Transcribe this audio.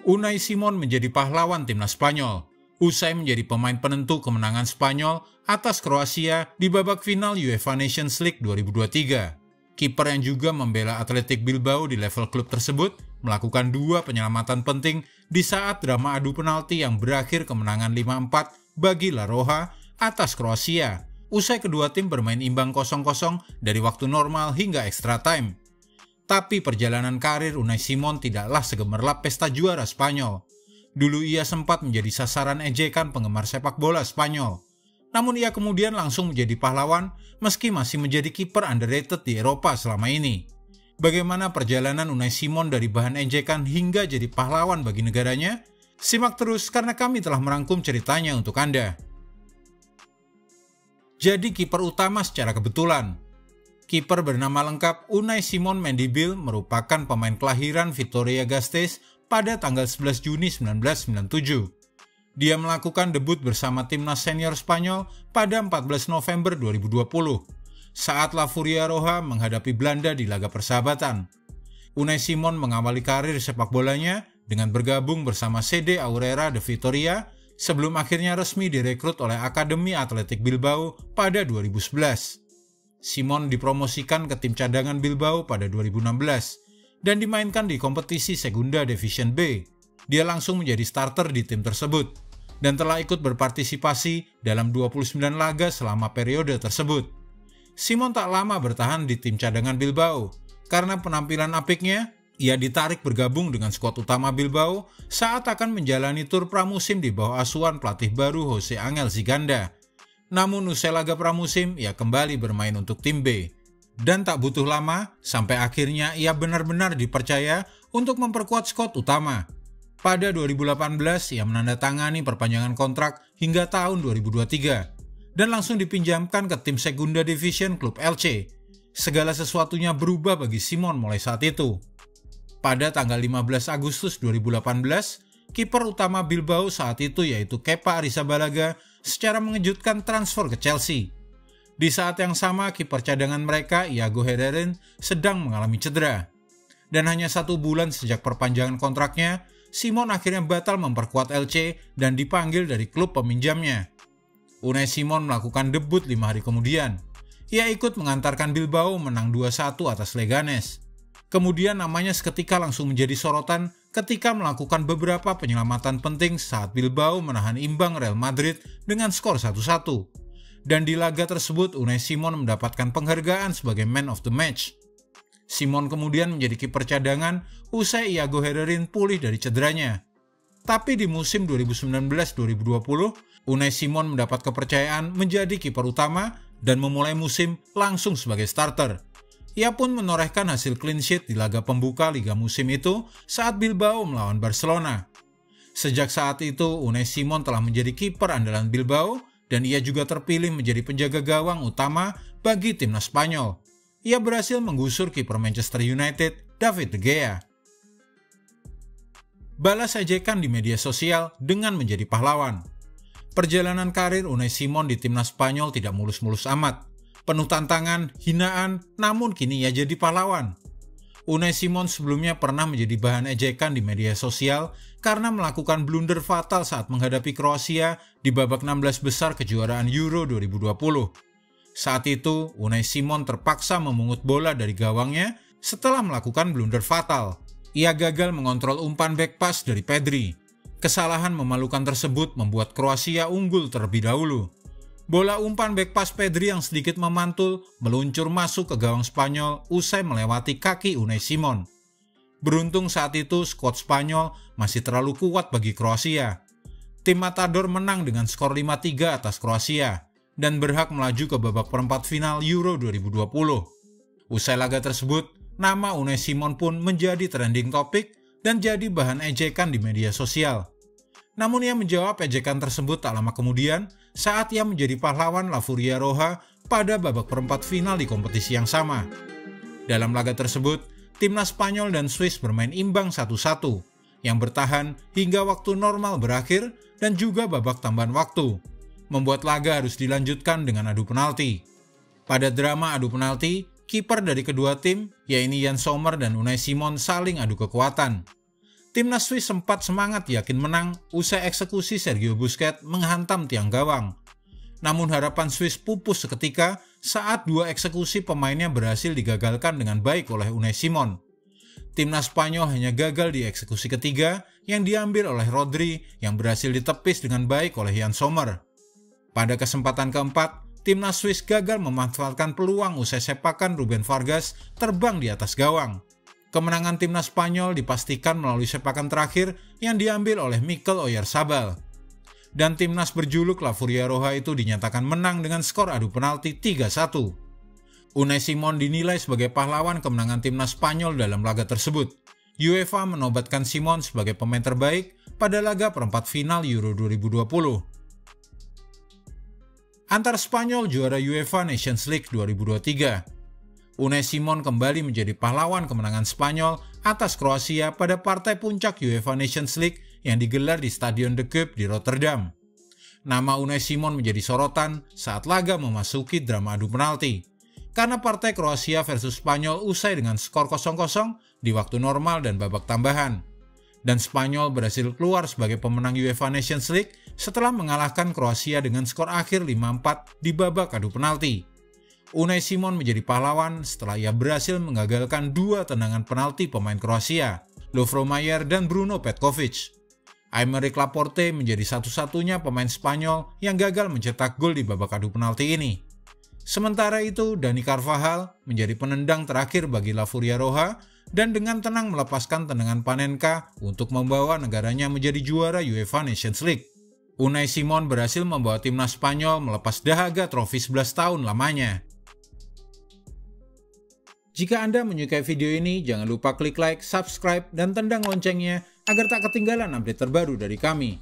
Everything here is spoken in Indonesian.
Unai Simon menjadi pahlawan timnas Spanyol usai menjadi pemain penentu kemenangan Spanyol atas Kroasia di babak final UEFA Nations League 2023. Kiper yang juga membela Athletic Bilbao di level klub tersebut melakukan 2 penyelamatan penting di saat drama adu penalti yang berakhir kemenangan 5-4 bagi La Roja atas Kroasia, usai kedua tim bermain imbang 0-0 dari waktu normal hingga extra time. Tapi perjalanan karir Unai Simon tidaklah segemerlap pesta juara Spanyol. Dulu ia sempat menjadi sasaran ejekan penggemar sepak bola Spanyol. Namun ia kemudian langsung menjadi pahlawan meski masih menjadi kiper underrated di Eropa selama ini. Bagaimana perjalanan Unai Simon dari bahan ejekan hingga jadi pahlawan bagi negaranya? Simak terus karena kami telah merangkum ceritanya untuk Anda. Jadi kiper utama secara kebetulan. Kiper bernama lengkap Unai Simon Mendívil merupakan pemain kelahiran Vitoria-Gasteiz pada tanggal 11 Juni 1997. Dia melakukan debut bersama timnas senior Spanyol pada 14 November 2020 saat La Furia Roja menghadapi Belanda di laga persahabatan. Unai Simon mengawali karir sepak bolanya dengan bergabung bersama CD Aurrera de Vitoria sebelum akhirnya resmi direkrut oleh Akademi Athletic Bilbao pada 2011. Simon dipromosikan ke tim cadangan Bilbao pada 2016 dan dimainkan di kompetisi Segunda Division B. Dia langsung menjadi starter di tim tersebut dan telah ikut berpartisipasi dalam 29 laga selama periode tersebut. Simon tak lama bertahan di tim cadangan Bilbao karena penampilan apiknya. Ia ditarik bergabung dengan skuad utama Bilbao saat akan menjalani tur pramusim di bawah asuhan pelatih baru Jose Angel Ziganda. Namun usai laga pramusim, ia kembali bermain untuk tim B. Dan tak butuh lama, sampai akhirnya ia benar-benar dipercaya untuk memperkuat skuad utama. Pada 2018, ia menandatangani perpanjangan kontrak hingga tahun 2023 dan langsung dipinjamkan ke tim Segunda Division klub Elche. Segala sesuatunya berubah bagi Simon mulai saat itu. Pada tanggal 15 Agustus 2018, kiper utama Bilbao saat itu yaitu Kepa Arrizabalaga secara mengejutkan transfer ke Chelsea. Di saat yang sama, kiper cadangan mereka, Iago Herrera, sedang mengalami cedera. Dan hanya 1 bulan sejak perpanjangan kontraknya, Simon akhirnya batal memperkuat Elche dan dipanggil dari klub peminjamnya. Unai Simon melakukan debut 5 hari kemudian. Ia ikut mengantarkan Bilbao menang 2-1 atas Leganes. Kemudian namanya seketika langsung menjadi sorotan ketika melakukan beberapa penyelamatan penting saat Bilbao menahan imbang Real Madrid dengan skor 1-1. Dan di laga tersebut Unai Simon mendapatkan penghargaan sebagai Man of the Match. Simon kemudian menjadi kiper cadangan usai Iago Herrera pulih dari cederanya. Tapi di musim 2019-2020, Unai Simon mendapat kepercayaan menjadi kiper utama dan memulai musim langsung sebagai starter. Ia pun menorehkan hasil clean sheet di laga pembuka liga musim itu saat Bilbao melawan Barcelona. Sejak saat itu, Unai Simon telah menjadi kiper andalan Bilbao dan ia juga terpilih menjadi penjaga gawang utama bagi timnas Spanyol. Ia berhasil menggusur kiper Manchester United, David De Gea. Balas ejekan di media sosial dengan menjadi pahlawan. Perjalanan karir Unai Simon di timnas Spanyol tidak mulus-mulus amat. Penuh tantangan, hinaan, namun kini ia jadi pahlawan. Unai Simon sebelumnya pernah menjadi bahan ejekan di media sosial karena melakukan blunder fatal saat menghadapi Kroasia di babak 16 besar kejuaraan Euro 2020. Saat itu, Unai Simon terpaksa memungut bola dari gawangnya setelah melakukan blunder fatal. Ia gagal mengontrol umpan back pass dari Pedri. Kesalahan memalukan tersebut membuat Kroasia unggul terlebih dahulu. Bola umpan back pass Pedri yang sedikit memantul meluncur masuk ke gawang Spanyol usai melewati kaki Unai Simon. Beruntung saat itu skuad Spanyol masih terlalu kuat bagi Kroasia. Tim Matador menang dengan skor 5-3 atas Kroasia dan berhak melaju ke babak perempat final Euro 2020. Usai laga tersebut, nama Unai Simon pun menjadi trending topik dan jadi bahan ejekan di media sosial. Namun ia menjawab ejekan tersebut tak lama kemudian saat ia menjadi pahlawan La Furia Roja pada babak perempat final di kompetisi yang sama. Dalam laga tersebut, timnas Spanyol dan Swiss bermain imbang 1-1 yang bertahan hingga waktu normal berakhir dan juga babak tambahan waktu, membuat laga harus dilanjutkan dengan adu penalti. Pada drama adu penalti, kiper dari kedua tim, yaitu Yann Sommer dan Unai Simon saling adu kekuatan. Timnas Swiss sempat semangat yakin menang usai eksekusi Sergio Busquets menghantam tiang gawang. Namun harapan Swiss pupus seketika saat dua eksekusi pemainnya berhasil digagalkan dengan baik oleh Unai Simon. Timnas Spanyol hanya gagal di eksekusi ketiga yang diambil oleh Rodri yang berhasil ditepis dengan baik oleh Yann Sommer. Pada kesempatan keempat, Timnas Swiss gagal memanfaatkan peluang usai sepakan Ruben Vargas terbang di atas gawang. Kemenangan Timnas Spanyol dipastikan melalui sepakan terakhir yang diambil oleh Mikel Oyarzabal. Dan Timnas berjuluk La Furia Roja itu dinyatakan menang dengan skor adu penalti 3-1. Unai Simon dinilai sebagai pahlawan kemenangan Timnas Spanyol dalam laga tersebut. UEFA menobatkan Simon sebagai pemain terbaik pada laga perempat final Euro 2020. Antar Spanyol juara UEFA Nations League 2023. Unai Simon kembali menjadi pahlawan kemenangan Spanyol atas Kroasia pada partai puncak UEFA Nations League yang digelar di Stadion De Kuip di Rotterdam. Nama Unai Simon menjadi sorotan saat laga memasuki drama adu penalti, karena partai Kroasia versus Spanyol usai dengan skor 0-0 di waktu normal dan babak tambahan. Dan Spanyol berhasil keluar sebagai pemenang UEFA Nations League setelah mengalahkan Kroasia dengan skor akhir 5-4 di babak adu penalti. Unai Simon menjadi pahlawan setelah ia berhasil menggagalkan dua tendangan penalti pemain Kroasia, Lovro Majer dan Bruno Petkovic. Aymeric Laporte menjadi satu-satunya pemain Spanyol yang gagal mencetak gol di babak adu penalti ini. Sementara itu, Dani Carvajal menjadi penendang terakhir bagi La Furia Roja dan dengan tenang melepaskan tendangan Panenka untuk membawa negaranya menjadi juara UEFA Nations League. Unai Simon berhasil membawa timnas Spanyol melepas dahaga trofi 11 tahun lamanya. Jika Anda menyukai video ini, jangan lupa klik like, subscribe, dan tendang loncengnya agar tak ketinggalan update terbaru dari kami.